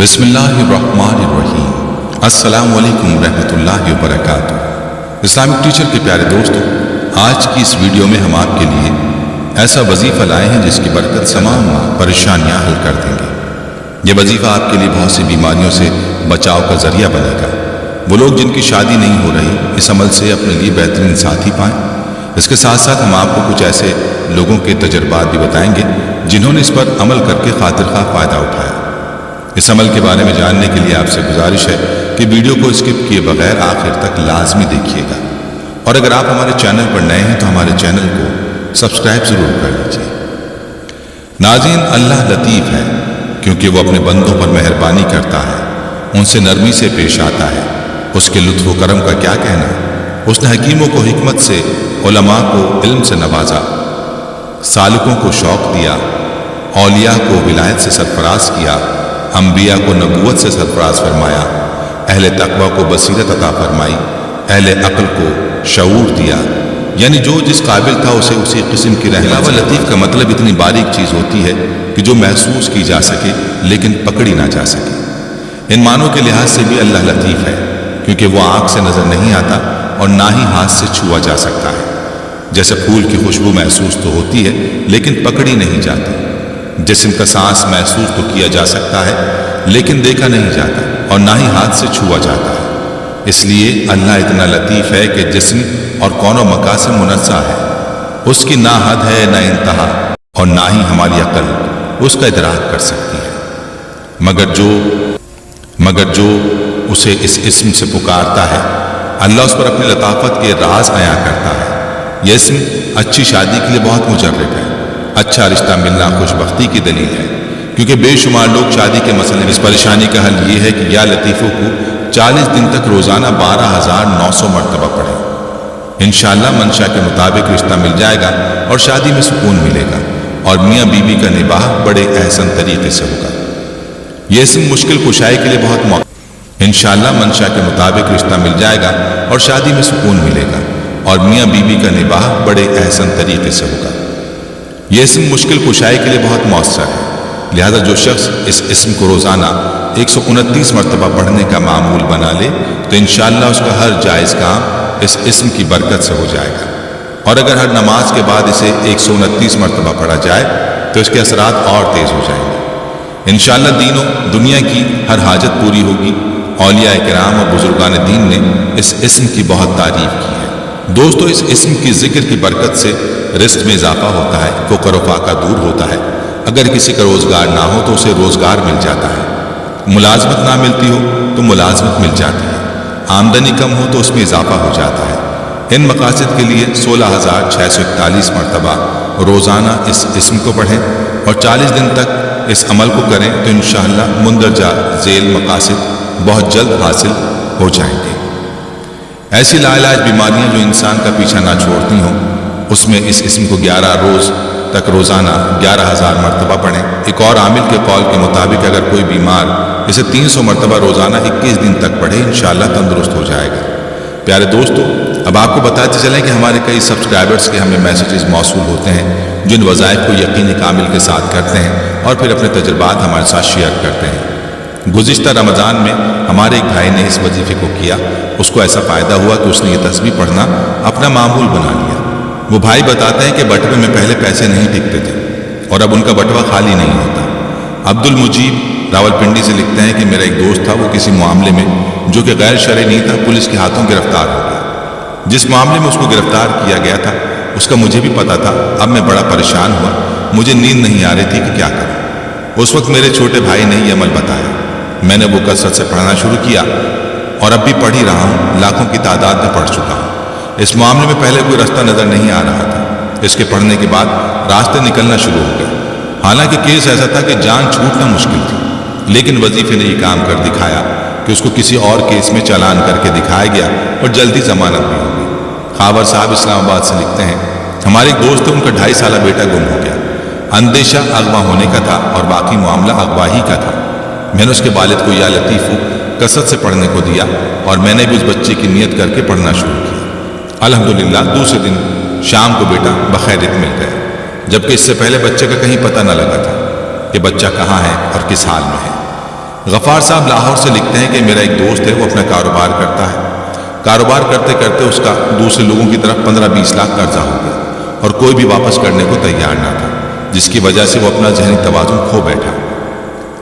बिस्मिल्लाहिर्रहमानिर्रहीम। अस्सलामु अलैकुम रहमतुल्लाहि वबरकातुहू। इस्लामिक टीचर के प्यारे दोस्तों, आज की इस वीडियो में हम आपके लिए ऐसा वजीफ़ा लाए हैं जिसकी बरकत तमाम परेशानियां हल कर देंगे। ये वजीफ़ा आपके लिए बहुत सी बीमारियों से बचाव का जरिया बनेगा। वो लोग जिनकी शादी नहीं हो रही, इस अमल से अपने लिए बेहतरीन साथी पाएं। इसके साथ साथ हम आपको कुछ ऐसे लोगों के तजर्बात भी बताएंगे जिन्होंने इस पर अमल करके खातिर खा फ़ायदा उठाया। इस अमल के बारे में जानने के लिए आपसे गुजारिश है कि वीडियो को स्किप किए बगैर आखिर तक लाजमी देखिएगा। और अगर आप हमारे चैनल पर नए हैं तो हमारे चैनल को सब्सक्राइब ज़रूर कर लीजिए। नाज़रीन, अल्लाह लतीफ़ है क्योंकि वो अपने बंदों पर मेहरबानी करता है, उनसे नरमी से पेश आता है। उसके लुत्फ़ व करम का क्या कहना। उसने हकीमों को हिकमत से, उलमा को इल्म से नवाजा, सालिकों को शौक़ दिया, औलिया को विलायत से सरफराज किया, अंबिया को नबूवत से सरफराज फरमाया, अहले तकवा को बसीरत अता फरमाई, अहले अक्ल को शऊर दिया। यानी जो जिस काबिल था उसे उसी किस्म की रहमत। लतीफ़ का मतलब इतनी बारीक चीज़ होती है कि जो महसूस की जा सके लेकिन पकड़ी ना जा सके। इन मानों के लिहाज से भी अल्लाह लतीफ़ है क्योंकि वो आँख से नज़र नहीं आता और ना ही हाथ से छुआ जा सकता है। जैसे फूल की खुशबू महसूस तो होती है लेकिन पकड़ी नहीं जाती। जिस्म का सांस महसूस तो किया जा सकता है लेकिन देखा नहीं जाता और ना ही हाथ से छुआ जाता है। इसलिए अल्लाह इतना लतीफ़ है कि जिस्म और कौनो मकान से मुनज़्ज़ह है। उसकी ना हद है ना इंतहा और ना ही हमारी अक्ल उसका इदराक कर सकती है। मगर जो उसे इस इस्म से पुकारता है, अल्लाह उस पर अपनी लताफत के राज अया करता है। यह इस्म अच्छी शादी के लिए बहुत मुजर्रब है। अच्छा रिश्ता मिलना खुशबख्ती की दलील है क्योंकि बेशुमार लोग शादी के मसले में। इस परेशानी का हल ये है कि या लतीफ़ों को 40 दिन तक रोज़ाना 12,900 मरतबा पढ़ें। इंशाअल्लाह मंशा के मुताबिक रिश्ता मिल जाएगा और शादी में सुकून मिलेगा और मियाँ बीवी का निबाह बड़े एहसन तरीके से होगा। यह इस्म मुश्किल कुशाई के लिए बहुत इंशाअल्लाह मंशा के मुताबिक रिश्ता मिल जाएगा और शादी में सुकून मिलेगा और मियाँ बीवी का निबाह बड़े एहसन तरीके से होगा। यह इस्म मुश्किल कुशाई के लिए बहुत मौसर है। लिहाजा जो शख्स इस इस्म को रोज़ाना 129 मरतबा पढ़ने का मामूल बना ले तो इंशाअल्लाह उसका हर जायज़ काम इस इस्म की बरकत से हो जाएगा। और अगर हर नमाज के बाद इसे 129 मरतबा पढ़ा जाए तो इसके असरात और तेज़ हो जाएंगे। इंशाअल्लाह दीनों दुनिया की हर हाजत पूरी होगी। औलिया किराम और बुजुर्गान दीन ने इस इस्म की बहुत तारीफ की है। दोस्तों, इस इस्म की जिक्र की बरकत से रिस्क में इजाफा होता है, फ़क़्र व फ़ाक़ा दूर होता है। अगर किसी का रोज़गार ना हो तो उसे रोज़गार मिल जाता है। मुलाजमत ना मिलती हो तो मुलाजमत मिल जाती है। आमदनी कम हो तो उसमें इजाफा हो जाता है। इन मकासद के लिए 16,641 मरतबा रोज़ाना इस इस्म को पढ़ें और 40 दिन तक इस अमल को करें तो इंशाअल्लाह मुंदरजा झेल मकासद बहुत जल्द हासिल हो जाएंगे। ऐसी लाइलाज बीमारियां जो इंसान का पीछा ना छोड़ती हों, उसमें इस इस्म को 11 रोज़ तक रोज़ाना 11,000 मरतबा पढ़ें। एक और आमिल के कौल के मुताबिक अगर कोई बीमार इसे 300 मरतबा रोज़ाना 21 दिन तक पढ़े, इंशाअल्लाह तंदुरुस्त हो जाएगा। प्यारे दोस्तों, अब आपको बताते चलें कि हमारे कई सब्सक्राइबर्स के हमें मैसेजेस मौसूल होते हैं जो इन वज़ाइफ को यकीन कामिल के साथ करते हैं और फिर अपने तजुर्बात हमारे साथ शेयर करते हैं। गुज़िश्ता रमज़ान में हमारे एक भाई ने इस वजीफ़े को किया। उसको ऐसा फ़ायदा हुआ कि उसने ये तस्बीह पढ़ना अपना मामूल बना लिया। वो भाई बताते हैं कि बटवे में पहले पैसे नहीं टिकते थे और अब उनका बटवा खाली नहीं होता। अब्दुल मुजीब रावलपिंडी से लिखते हैं कि मेरा एक दोस्त था, वो किसी मामले में जो कि गैर शरई नहीं था पुलिस के हाथों गिरफ्तार हो गया। जिस मामले में उसको गिरफ्तार किया गया था उसका मुझे भी पता था। अब मैं बड़ा परेशान हुआ, मुझे नींद नहीं आ रही थी कि क्या करूँ। उस वक्त मेरे छोटे भाई ने यह अमल बताया। मैंने वो कसरत से पढ़ना शुरू किया और अब भी पढ़ ही रहा हूँ। लाखों की तादाद में पढ़ चुका हूँ। इस मामले में पहले कोई रास्ता नज़र नहीं आ रहा था। इसके पढ़ने के बाद रास्ते निकलना शुरू हो गए। हालांकि केस ऐसा था कि जान छूटना मुश्किल थी, लेकिन वजीफे ने यह काम कर दिखाया कि उसको किसी और केस में चालान करके दिखाया गया और जल्दी जमानत भी हो गई। खावर साहब इस्लामाबाद से लिखते हैं, हमारे एक दोस्त थे, उनका 2.5 साल बेटा गुम हो गया। अंदेशा अगवा होने का था और बाकी मामला अगवा ही का था। मैंने उसके वालिद को या लतीफ़ू कसरत से पढ़ने को दिया और मैंने भी उस बच्चे की नियत करके पढ़ना शुरू किया। अल्हम्दुलिल्लाह दूसरे दिन शाम को बेटा बखैरियत मिल गया, जबकि इससे पहले बच्चे का कहीं पता न लगा था कि बच्चा कहाँ है और किस हाल में है। غفار صاحب لاہور سے لکھتے ہیں کہ میرا ایک دوست ہے، وہ اپنا کاروبار کرتا ہے۔ کاروبار کرتے کرتے اس کا دوسرے لوگوں کی طرف 15-20 لاکھ قرضہ ہو گیا اور کوئی بھی واپس کرنے کو تیار نہ تھا، جس کی وجہ سے وہ اپنا ذہنی توازن کھو بیٹھا۔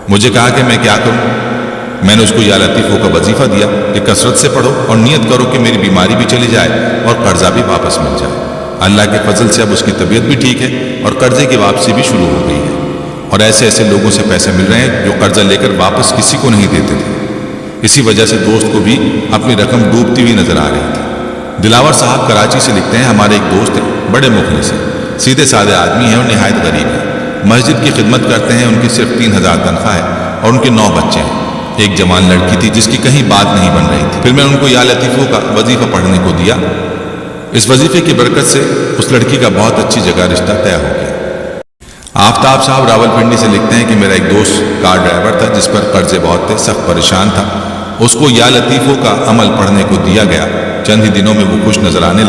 مجھے کہا کہ میں کیا کروں؟ میں نے اس کو یا لطیفو کا وظیفہ دیا کہ کثرت سے پڑھو اور نیت کرو کہ میری بیماری بھی چلی جائے اور قرضہ بھی واپس مل جائے۔ اللہ کے فضل سے اب اس کی طبیعت بھی ٹھیک ہے اور قرضے کی واپسی بھی شروع ہو گئی ہے، اور ایسے ایسے لوگوں سے پیسے مل رہے ہیں جو قرضہ لے کر واپس کسی کو نہیں دیتے تھے۔ اسی وجہ سے دوست کو بھی اپنی رقم ڈوبتی ہوئی نظر آ رہی تھی۔ دلاور صاحب کراچی سے لکھتے ہیں ہمارے ایک دوست ہیں، بڑے مخلص ہیں، سیدھے سادے آدمی ہیں اور نہایت غریب ہیں۔ مسجد کی خدمت کرتے ہیں، ان کی صرف 3000 تنخواہ ہے اور ان کے 9 بچے ہیں۔ ایک جوان لڑکی تھی جس کی کہیں بات نہیں بن رہی تھی، پھر میں ان کو یا لطیفو کا وظیفہ پڑھنے کو دیا۔ اس وظیفے کی برکت سے اس لڑکی کا بہت اچھی جگہ رشتہ طے ہو گیا۔ آفتاب صاحب راولپنڈی سے لکھتے ہیں کہ میرا ایک دوست کار ڈرائیور تھا جس پر قرضے بہت تھے، سخت پریشان تھا۔ اس کو یا لطیفو کا عمل پڑھنے کو دیا گیا، چند ہی دنوں میں وہ خوش نظر آنے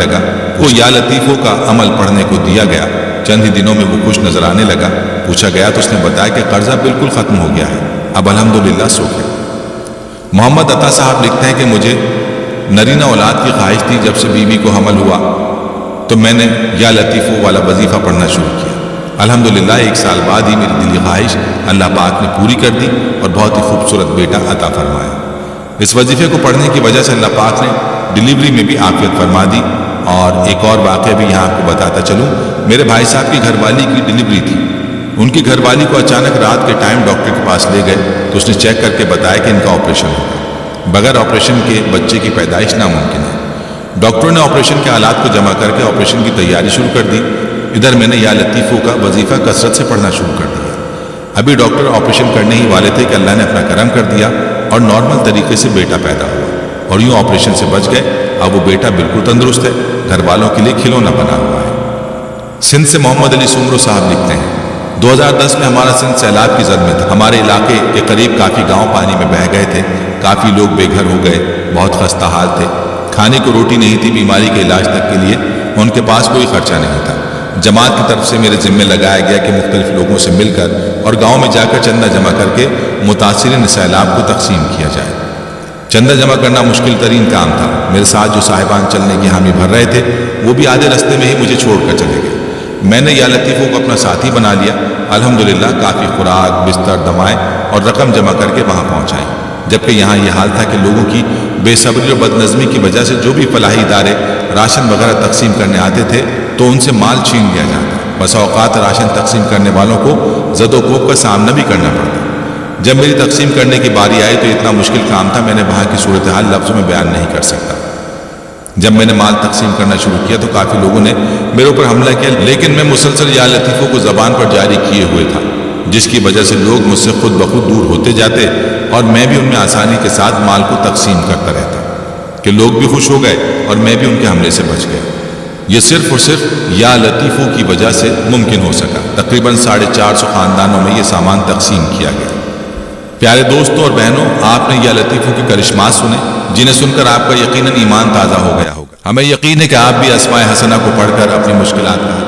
لگا۔ پوچھا گیا تو اس نے بتایا کہ قرضہ بالکل ختم ہو گیا ہے، اب الحمدللہ سوکھ ہے۔ محمد عطا صاحب لکھتے ہیں کہ مجھے نرینہ اولاد کی خواہش تھی، جب سے بیوی کو حمل ہوا تو میں نے یا لطیفو والا وظیفہ پڑھنا شروع کیا۔ الحمدللہ 1 سال بعد ہی میری دلی خواہش اللہ پاک نے پوری کر دی اور بہت ہی خوبصورت بیٹا عطا فرمایا۔ اس وظیفے کو پڑھنے کی وجہ سے اللہ پاک نے ڈلیوری میں بھی عافیت فرما دی۔ اور ایک اور واقعہ بھی یہاں آپ کو بتاتا چلوں، میرے بھائی صاحب کی گھر والی کی ڈلیوری تھی۔ ان کی گھر والی کو اچانک رات کے ٹائم ڈاکٹر کے پاس لے گئے تو اس نے چیک کر کے بتایا کہ ان کا آپریشن ہوگا، بغیر آپریشن کے بچے کی پیدائش ناممکن ہے۔ ڈاکٹروں نے آپریشن کے آلات کو جمع کر کے آپریشن کی تیاری شروع کر دی۔ ادھر میں نے یا لطیفو کا وظیفہ کثرت سے پڑھنا شروع کر دیا۔ ابھی ڈاکٹر آپریشن کرنے ہی والے تھے کہ اللہ نے اپنا کرم کر دیا اور نارمل طریقے سے بیٹا پیدا ہوا اور یوں آپریشن سے بچ گئے۔ اب وہ بیٹا بالکل تندرست ہے، گھر والوں کے لیے کھلونا بنا ہوا ہے۔ سندھ سے محمد علی سمرو صاحب لکھتے ہیں 2010 میں ہمارا سندھ سیلاب کی زد میں تھا۔ ہمارے علاقے کے قریب کافی گاؤں پانی میں بہہ گئے تھے، کافی لوگ بے گھر ہو گئے، بہت خستہ حال تھے، کھانے کو روٹی نہیں تھی، بیماری کے علاج تک کے لیے ان کے پاس کوئی خرچہ نہیں تھا۔ جماعت کی طرف سے میرے ذمہ لگایا گیا کہ مختلف لوگوں سے مل کر اور گاؤں میں جا کر چندہ جمع کر کے متاثرین سیلاب کو تقسیم کیا جائے۔ چندہ جمع کرنا مشکل ترین کام تھا۔ میرے ساتھ جو صاحبان چلنے کی حامی بھر رہے تھے وہ بھی آدھے رستے میں ہی مجھے چھوڑ کر چلے گئے۔ میں نے یا لطیفو کو اپنا ساتھی بنا لیا۔ الحمدللہ کافی خوراک، بستر، دمائیں اور رقم جمع کر کے وہاں پہنچائی، جبکہ یہاں یہ حال تھا کہ لوگوں کی بے صبری اور بد نظمی کی وجہ سے جو بھی فلاحی ادارے راشن وغیرہ تقسیم کرنے آتے تھے تو ان سے مال چھین لیا جاتا۔ بس اوقات راشن تقسیم کرنے والوں کو زد و کوب کا سامنا بھی کرنا پڑتا۔ جب میری تقسیم کرنے کی باری آئی تو اتنا مشکل کام تھا، میں نے وہاں کی صورتحال لفظوں میں بیان نہیں کر سکتا۔ جب میں نے مال تقسیم کرنا شروع کیا تو کافی لوگوں نے میرے اوپر حملہ کیا، لیکن میں مسلسل یا لطیفو کو زبان پر جاری کیے ہوئے تھا، جس کی وجہ سے لوگ مجھ سے خود بخود دور ہوتے جاتے اور میں بھی ان میں آسانی کے ساتھ مال کو تقسیم کرتا رہتا کہ لوگ بھی خوش ہو گئے اور میں بھی ان کے حملے سے بچ گیا۔ یہ صرف اور صرف یا لطیفو کی وجہ سے ممکن ہو سکا۔ تقریباً 450 خاندانوں میں یہ سامان تقسیم کیا گیا۔ پیارے دوستوں اور بہنوں، آپ نے یا لطیفو کے کرشمات سنے جنہیں سن کر آپ کا یقیناً ایمان تازہ ہو گیا ہوگا۔ ہمیں یقین ہے کہ آپ بھی اسماء حسنہ کو پڑھ کر اپنی مشکلات کا حل